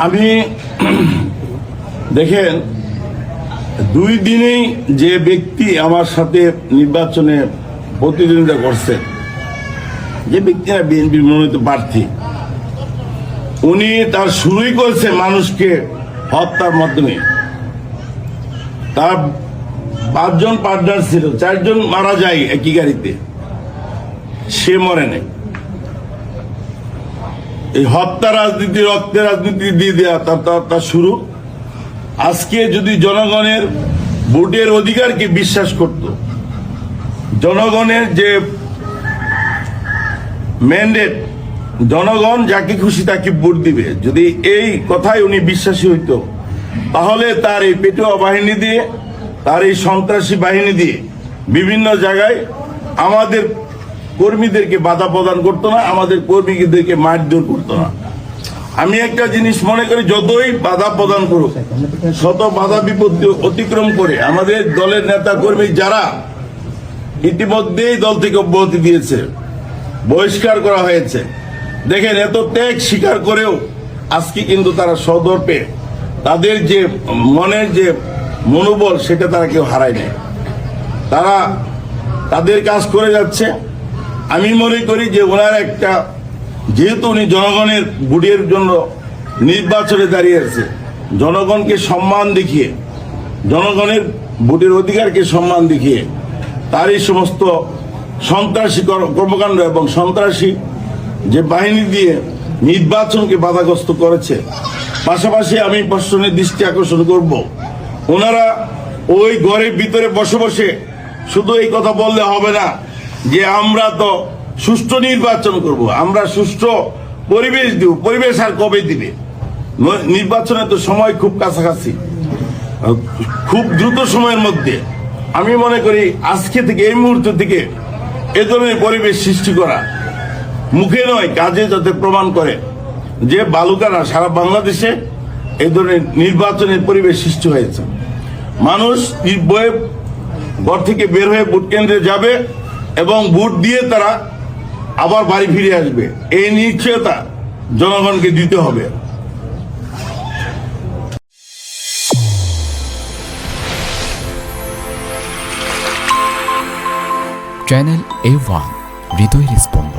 আমি দেখেন 2 দিনেই যে ব্যক্তি আমার সাথে নির্বাচনে প্রতিদ্বন্দ্বিতা করছেন, যে ব্যক্তিরা বিএনপির মনোনীত প্রার্থী, উনি তার শুরুই করেছে মানুষকে হত্যার মাধ্যমে। তার 5 জন পার্টনার ছিল, 4 জন মারা যায় একই গাড়িতে, সে মরে নাই। এই হত্যা রাজনীতি, রক্তের রাজনীতি দিয়ে দেওয়া তার শুরু। আজকে যদি জনগণের ভোটের অধিকারকে বিশ্বাস করত, জনগণের যে ম্যান্ডেট, জনগণ যাকে খুশি তাকে ভোট দিবে, যদি এই কথাই উনি বিশ্বাসী হইত, তাহলে তার এই পেটুয়া বাহিনী দিয়ে, তার এই সন্ত্রাসী বাহিনী দিয়ে বিভিন্ন জায়গায় আমাদের কর্মীদেরকে বাধা প্রদান করতো না, আমাদের কর্মীদেরকে মারধর করতো না। আমি একটা জিনিস মনে করি, যতই বাধা প্রদান করুক, শত বাধা বিপত্তি অতিক্রম করে আমাদের দলের নেতা কর্মী যারা ইতিমধ্যেই দল থেকে অব্যাহতি দিয়েছে, বহিষ্কার করা হয়েছে, দেখেন এত ত্যাগ স্বীকার করেও আজকে কিন্তু তারা সদর্পে তাদের যে মনের যে মনোবল, সেটা তারা কেউ হারায় নেয়। তারা তাদের কাজ করে যাচ্ছে। আমি মনে করি যে ওনার একটা, যেহেতু উনি জনগণের ভোটের জন্য নির্বাচনে দাঁড়িয়ে আছে, জনগণকে সম্মান দেখিয়ে, জনগণের ভোটের অধিকারকে সম্মান দেখিয়ে তার এই সমস্ত সন্ত্রাসী কর্মকাণ্ড এবং সন্ত্রাসী যে বাহিনী দিয়ে নির্বাচনকে বাধাগ্রস্ত করেছে। পাশাপাশি আমি প্রশাসনের দৃষ্টি আকর্ষণ করব, ওনারা ওই ঘরের ভিতরে বসে বসে শুধু এই কথা বললে হবে না যে আমরা তো সুষ্ঠু নির্বাচন করব, আমরা সুষ্ঠু পরিবেশ দিব। পরিবেশ আর কবে দিবে? নির্বাচনের তো সময় খুব কাছাকাছি, খুব দ্রুত সময়ের মধ্যে আমি মনে করি আজকে থেকে, এই মুহূর্ত থেকে এ ধরনের পরিবেশ সৃষ্টি করা, মুখে নয় কাজে যাতে প্রমাণ করে যে বালুকারা সারা বাংলাদেশে এই ধরনের নির্বাচনের পরিবেশ সৃষ্টি হয়েছে। মানুষ নির্ভয়ে ঘর থেকে বের হয়ে ভোট কেন্দ্রে যাবে এবং ভোট দিয়ে তারা আবার বাড়ি ফিরে আসবে, এই নিশ্চয়তা জনগণকে দিতে হবে। চ্যানেল A1, হৃদয়ের স্পন্দন।